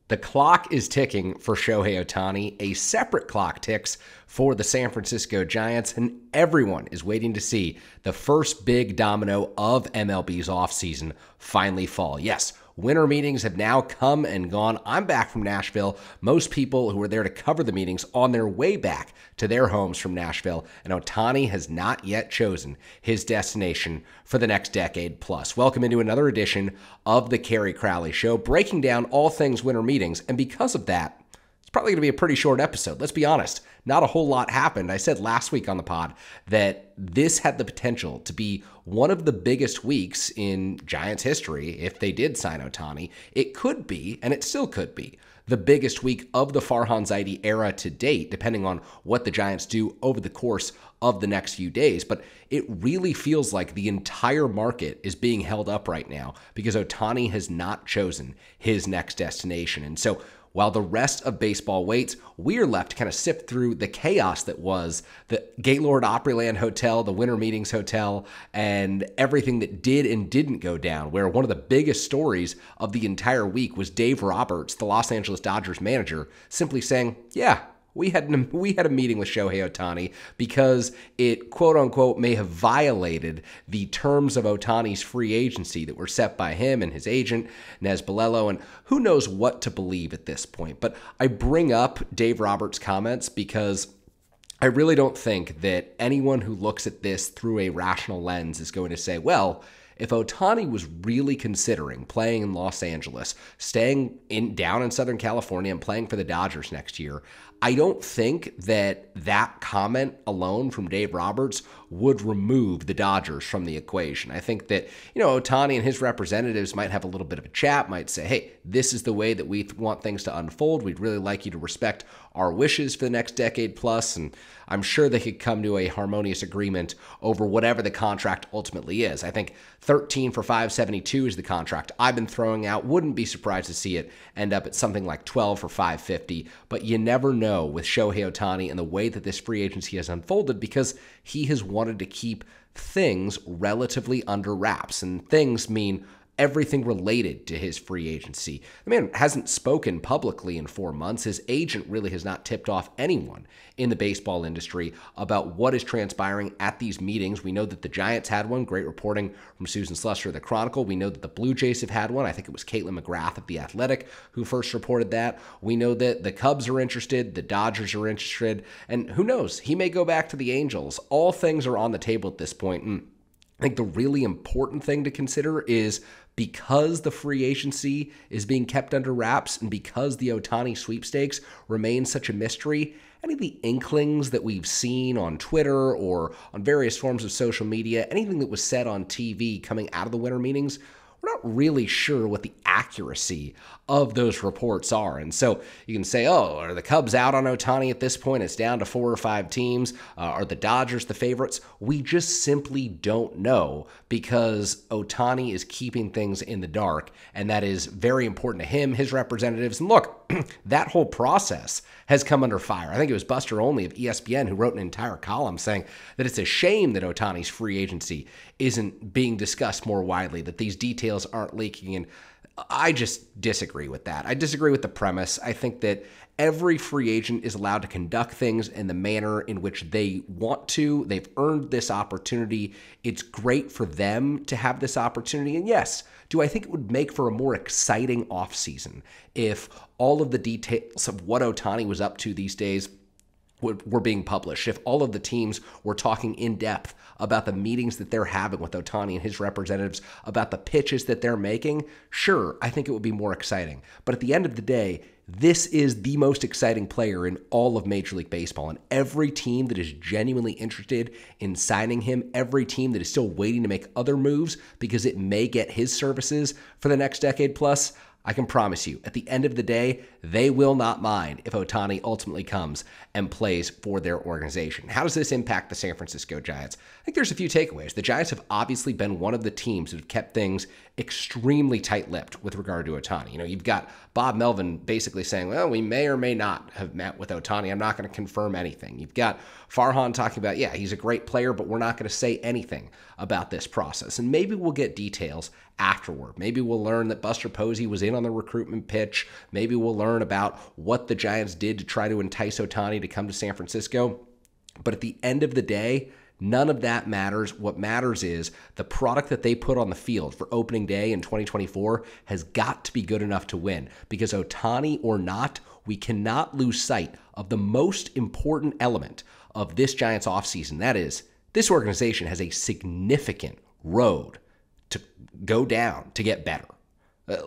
The clock is ticking for Shohei Ohtani. A separate clock ticks for the San Francisco Giants, and everyone is waiting to see the first big domino of MLB's offseason finally fall. Yes, winter meetings have now come and gone. I'm back from Nashville. Most people who were there to cover the meetings on their way back to their homes from Nashville, and Ohtani has not yet chosen his destination for the next decade plus. Welcome into another edition of the Kerry Crowley Show, breaking down all things winter meetings, and because of that, it's probably going to be a pretty short episode. Let's be honest, not a whole lot happened. I said last week on the pod that this had the potential to be one of the biggest weeks in Giants history if they did sign Ohtani. It could be, and it still could be, the biggest week of the Farhan Zaidi era to date, depending on what the Giants do over the course of the next few days. But it really feels like the entire market is being held up right now because Ohtani has not chosen his next destination. And so while the rest of baseball waits, we're left to kind of sift through the chaos that was the Gaylord Opryland Hotel, the Winter Meetings Hotel, and everything that did and didn't go down, where one of the biggest stories of the entire week was Dave Roberts, the Los Angeles Dodgers manager, simply saying, yeah, we had a meeting with Shohei Ohtani because it, quote unquote, may have violated the terms of Ohtani's free agency that were set by him and his agent, Nez Balelo, and who knows what to believe at this point. But I bring up Dave Roberts' comments because I really don't think that anyone who looks at this through a rational lens is going to say, well, if Ohtani was really considering playing in Los Angeles, staying down in Southern California and playing for the Dodgers next year, I don't think that comment alone from Dave Roberts would remove the Dodgers from the equation. I think that, Ohtani and his representatives might have a little bit of a chat, might say, hey, this is the way that we want things to unfold. We'd really like you to respect our wishes for the next decade plus, and I'm sure they could come to a harmonious agreement over whatever the contract ultimately is. I think 13 for $572 is the contract I've been throwing out. Wouldn't be surprised to see it end up at something like 12 for $550, but you never know with Shohei Ohtani and the way that this free agency has unfolded because he has wanted to keep things relatively under wraps, and things mean everything related to his free agency. The man hasn't spoken publicly in 4 months. His agent really has not tipped off anyone in the baseball industry about what is transpiring at these meetings. We know that the Giants had one. Great reporting from Susan Slusser of the Chronicle. We know that the Blue Jays have had one. I think it was Caitlin McGrath of The Athletic who first reported that. We know that the Cubs are interested, the Dodgers are interested, and who knows? He may go back to the Angels. All things are on the table at this point, and I think the really important thing to consider is because the free agency is being kept under wraps and because the Ohtani sweepstakes remain such a mystery, any of the inklings that we've seen on Twitter or on various forms of social media, anything that was said on TV coming out of the winter meetings, we're not really sure what the accuracy of those reports are. And so you can say, oh, are the Cubs out on Ohtani at this point? It's down to 4 or 5 teams. Are the Dodgers the favorites? We just simply don't know because Ohtani is keeping things in the dark, and that is very important to him, his representatives. And look, that whole process has come under fire. I think it was Buster Olney of ESPN who wrote an entire column saying that it's a shame that Ohtani's free agency isn't being discussed more widely, that these details aren't leaking. And I just disagree with that. I disagree with the premise. I think that every free agent is allowed to conduct things in the manner in which they want to. They've earned this opportunity. It's great for them to have this opportunity. And yes, do I think it would make for a more exciting offseason if all of the details of what Ohtani was up to these days were being published, if all of the teams were talking in depth about the meetings that they're having with Ohtani and his representatives, about the pitches that they're making, sure, I think it would be more exciting. But at the end of the day, this is the most exciting player in all of Major League Baseball, and every team that is genuinely interested in signing him, every team that is still waiting to make other moves because it may get his services for the next decade plus, I can promise you, at the end of the day, they will not mind if Ohtani ultimately comes and plays for their organization. How does this impact the San Francisco Giants? I think there's a few takeaways. The Giants have obviously been one of the teams that have kept things extremely tight-lipped with regard to Ohtani. You've got Bob Melvin basically saying, well, we may or may not have met with Ohtani. I'm not going to confirm anything. You've got Farhan talking about, yeah, he's a great player, but we're not going to say anything about this process. And maybe we'll get details afterward. Maybe we'll learn that Buster Posey was in on the recruitment pitch. Maybe we'll learn about what the Giants did to try to entice Ohtani to come to San Francisco. But at the end of the day, none of that matters. What matters is the product that they put on the field for opening day in 2024 has got to be good enough to win. Because Ohtani or not, we cannot lose sight of the most important element of this Giants offseason. That is, this organization has a significant road to go down to get better.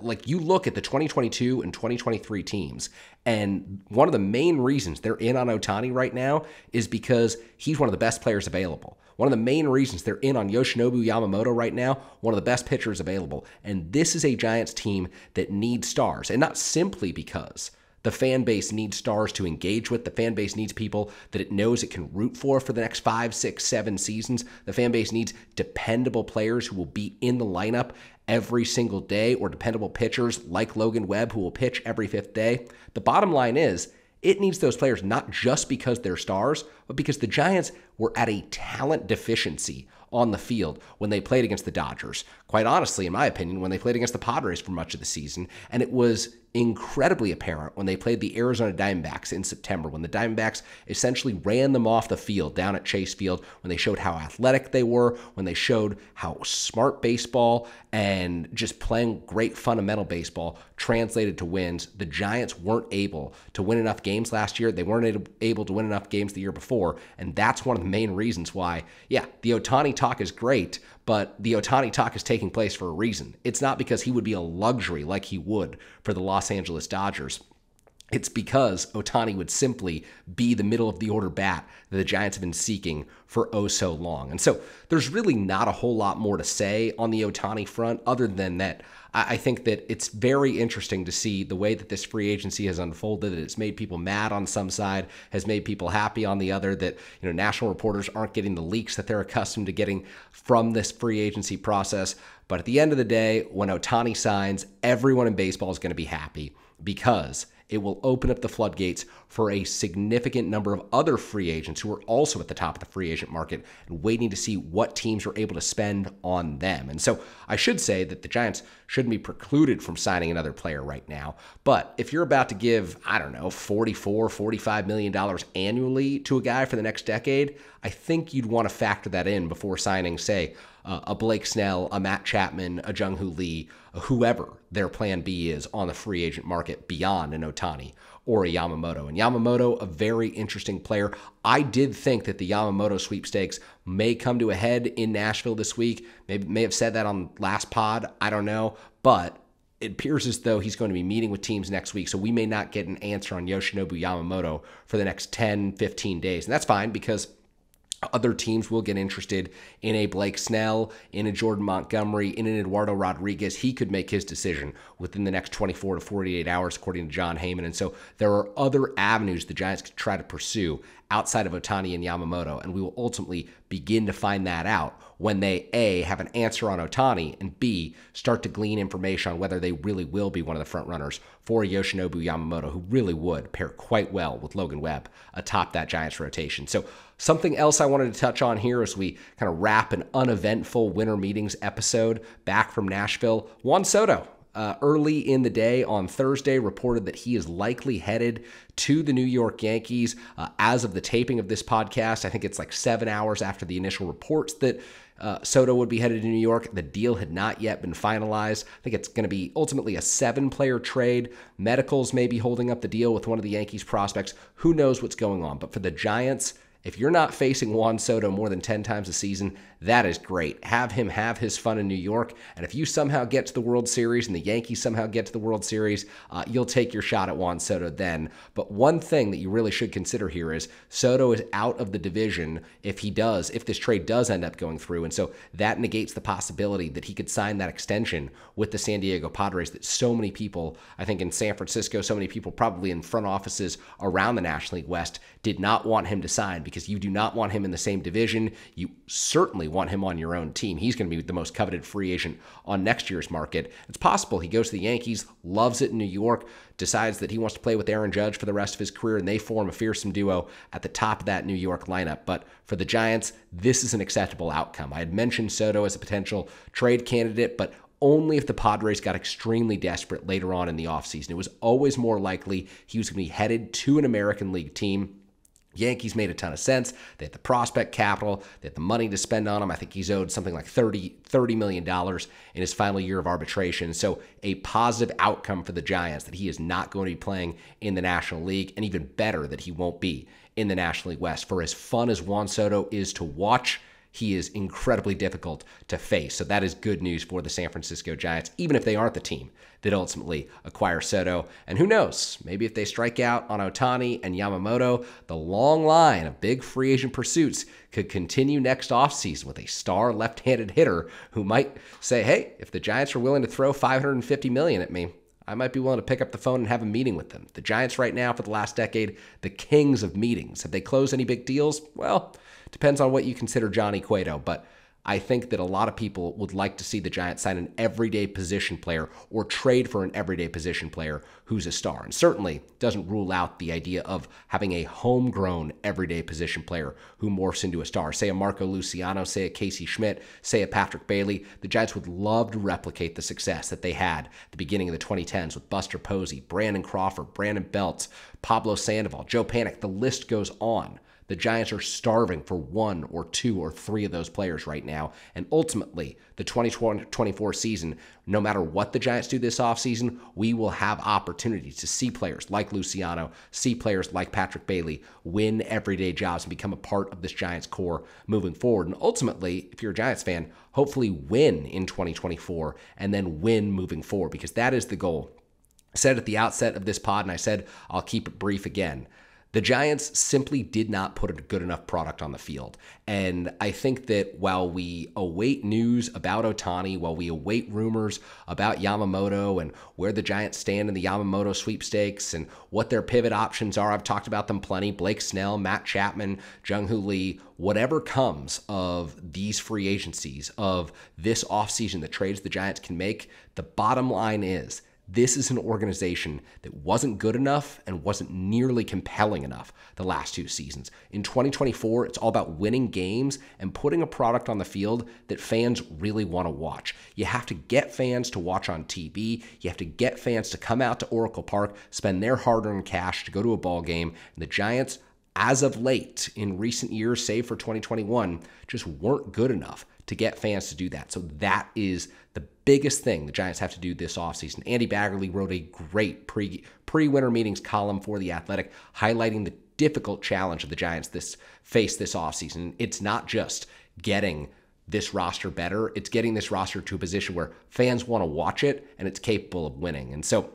Like you look at the 2022 and 2023 teams, and one of the main reasons they're in on Ohtani right now is because he's one of the best players available. One of the main reasons they're in on Yoshinobu Yamamoto right now, one of the best pitchers available. And this is a Giants team that needs stars, and not simply because the fan base needs stars to engage with. The fan base needs people that it knows it can root for the next 5, 6, 7 seasons. The fan base needs dependable players who will be in the lineup every single day, or dependable pitchers like Logan Webb who will pitch every 5th day. The bottom line is, it needs those players not just because they're stars, but because the Giants were at a talent deficiency on the field when they played against the Dodgers. Quite honestly, in my opinion, when they played against the Padres for much of the season. And it was incredibly apparent when they played the Arizona Diamondbacks in September, when the Diamondbacks essentially ran them off the field down at Chase Field, when they showed how athletic they were, when they showed how smart baseball and just playing great fundamental baseball translated to wins. The Giants weren't able to win enough games last year. They weren't able to win enough games the year before. And that's one of the main reasons why, yeah, the Ohtani talk is great, but the Ohtani talk is taking place for a reason. It's not because he would be a luxury like he would for the Los Angeles Dodgers. It's because Ohtani would simply be the middle of the order bat that the Giants have been seeking for oh so long. And so there's really not a whole lot more to say on the Ohtani front other than that I think that it's very interesting to see the way that this free agency has unfolded. It's made people mad on some side, has made people happy on the other, that national reporters aren't getting the leaks that they're accustomed to getting from this free agency process. But at the end of the day, when Ohtani signs, everyone in baseball is going to be happy because it will open up the floodgates for a significant number of other free agents who are also at the top of the free agent market and waiting to see what teams are able to spend on them. And so I should say that the Giants shouldn't be precluded from signing another player right now. But if you're about to give, I don't know, $44, $45 million annually to a guy for the next decade, I think you'd want to factor that in before signing, say, a Blake Snell, a Matt Chapman, a Jung-Hoo Lee, whoever their plan B is on the free agent market beyond an Ohtani or a Yamamoto. And Yamamoto, a very interesting player. I did think that the Yamamoto sweepstakes may come to a head in Nashville this week. Maybe may have said that on last pod. I don't know. But it appears as though he's going to be meeting with teams next week, so we may not get an answer on Yoshinobu Yamamoto for the next 10, 15 days. And that's fine because other teams will get interested in a Blake Snell, in a Jordan Montgomery, in an Eduardo Rodriguez. He could make his decision within the next 24 to 48 hours, according to John Heyman. And so there are other avenues the Giants could try to pursue outside of Ohtani and Yamamoto, and we will ultimately begin to find that out when they, A, have an answer on Ohtani, and B, start to glean information on whether they really will be one of the front runners for Yoshinobu Yamamoto, who really would pair quite well with Logan Webb atop that Giants rotation. So something else I wanted to touch on here as we kind of wrap an uneventful winter meetings episode back from Nashville. Juan Soto, early in the day on Thursday, reported that he is likely headed to the New York Yankees. As of the taping of this podcast, I think it's like 7 hours after the initial reports that Soto would be headed to New York. The deal had not yet been finalized. I think it's going to be ultimately a 7-player trade. Medicals may be holding up the deal with one of the Yankees prospects. Who knows what's going on? But for the Giants, if you're not facing Juan Soto more than 10 times a season, that is great. Have him have his fun in New York. And if you somehow get to the World Series and the Yankees somehow get to the World Series, you'll take your shot at Juan Soto then. But one thing that you really should consider here is Soto is out of the division if this trade does end up going through. And so that negates the possibility that he could sign that extension with the San Diego Padres that so many people, I think in San Francisco, so many people probably in front offices around the National League West did not want him to sign, because you do not want him in the same division. You certainly want him on your own team. He's going to be the most coveted free agent on next year's market. It's possible he goes to the Yankees, loves it in New York, decides that he wants to play with Aaron Judge for the rest of his career, and they form a fearsome duo at the top of that New York lineup. But for the Giants, this is an acceptable outcome. I had mentioned Soto as a potential trade candidate, but only if the Padres got extremely desperate later on in the offseason. It was always more likely he was going to be headed to an American League team. Yankees made a ton of sense. They had the prospect capital. They had the money to spend on him. I think he's owed something like $30 million in his final year of arbitration. So a positive outcome for the Giants that he is not going to be playing in the National League, and even better that he won't be in the National League West. For as fun as Juan Soto is to watch, he is incredibly difficult to face. So that is good news for the San Francisco Giants, even if they aren't the team that ultimately acquire Soto. And who knows, maybe if they strike out on Ohtani and Yamamoto, the long line of big free agent pursuits could continue next offseason with a star left-handed hitter who might say, hey, if the Giants are willing to throw $550 million at me, I might be willing to pick up the phone and have a meeting with them. The Giants right now, for the last decade, the kings of meetings. Have they closed any big deals? Well, depends on what you consider Johnny Cueto, but I think that a lot of people would like to see the Giants sign an everyday position player or trade for an everyday position player who's a star. And certainly doesn't rule out the idea of having a homegrown everyday position player who morphs into a star. Say a Marco Luciano, say a Casey Schmidt, say a Patrick Bailey. The Giants would love to replicate the success that they had at the beginning of the 2010s with Buster Posey, Brandon Crawford, Brandon Belt, Pablo Sandoval, Joe Panik. The list goes on. The Giants are starving for one or two or three of those players right now. And ultimately, the 2024 season, no matter what the Giants do this offseason, we will have opportunities to see players like Luciano, see players like Patrick Bailey win everyday jobs and become a part of this Giants core moving forward. And ultimately, if you're a Giants fan, hopefully win in 2024 and then win moving forward, because that is the goal. I said at the outset of this pod, and I said I'll keep it brief again. The Giants simply did not put a good enough product on the field. And I think that while we await news about Ohtani, while we await rumors about Yamamoto and where the Giants stand in the Yamamoto sweepstakes and what their pivot options are, I've talked about them plenty. Blake Snell, Matt Chapman, Jung-Hoo Lee, whatever comes of these free agencies, of this offseason, the trades the Giants can make, the bottom line is, this is an organization that wasn't good enough and wasn't nearly compelling enough the last two seasons. In 2024, it's all about winning games and putting a product on the field that fans really want to watch. You have to get fans to watch on TV. You have to get fans to come out to Oracle Park, spend their hard-earned cash to go to a ball game. And the Giants, as of late, in recent years, save for 2021, just weren't good enough to get fans to do that. So that is the biggest thing the Giants have to do this offseason. Andy Baggerly wrote a great pre-winter meetings column for The Athletic, highlighting the difficult challenge of the Giants face this offseason. It's not just getting this roster better, it's getting this roster to a position where fans want to watch it and it's capable of winning. And so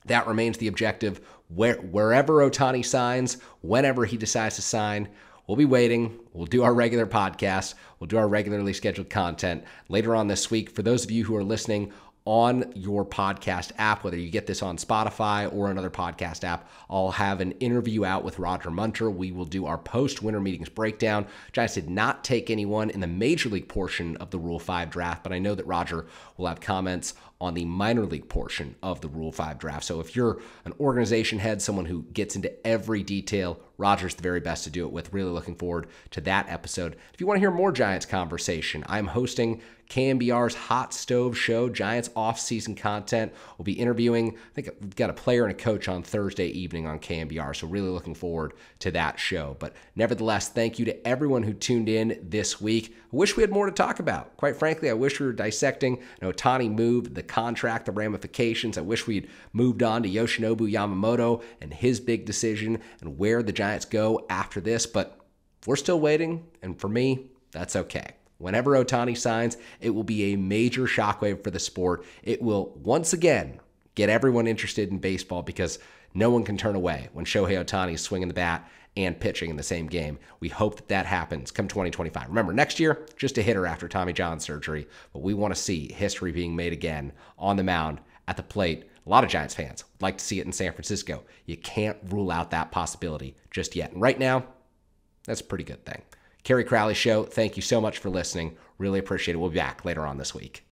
that remains the objective. Wherever Ohtani signs, whenever he decides to sign, we'll be waiting. We'll do our regular podcast. We'll do our regularly scheduled content later on this week. For those of you who are listening on your podcast app, whether you get this on Spotify or another podcast app, I'll have an interview out with Roger Munter. We will do our post-winter meetings breakdown. Giants did not take anyone in the major league portion of the Rule 5 draft, but I know that Roger will have comments on the minor league portion of the Rule 5 draft. So if you're an organization head, someone who gets into every detail, Roger's the very best to do it with. Really looking forward to that episode. If you want to hear more Giants conversation, I'm hosting KNBR's Hot Stove Show, Giants off-season content. We'll be interviewing, I think we've got a player and a coach on Thursday evening on KNBR, so really looking forward to that show. But nevertheless, thank you to everyone who tuned in this week. I wish we had more to talk about. Quite frankly, I wish we were dissecting an Ohtani move, the contract, the ramifications. I wish we'd moved on to Yoshinobu Yamamoto and his big decision and where the Giants go after this, but we're still waiting, and for me, that's okay. Whenever Ohtani signs, it will be a major shockwave for the sport. It will once again get everyone interested in baseball because no one can turn away when Shohei Ohtani is swinging the bat and pitching in the same game. We hope that that happens come 2025. Remember, next year, just a hitter after Tommy John surgery, but we want to see history being made again on the mound, at the plate. A lot of Giants fans would like to see it in San Francisco. You can't rule out that possibility just yet. And right now, that's a pretty good thing. Kerry Crowley Show, thank you so much for listening. Really appreciate it. We'll be back later on this week.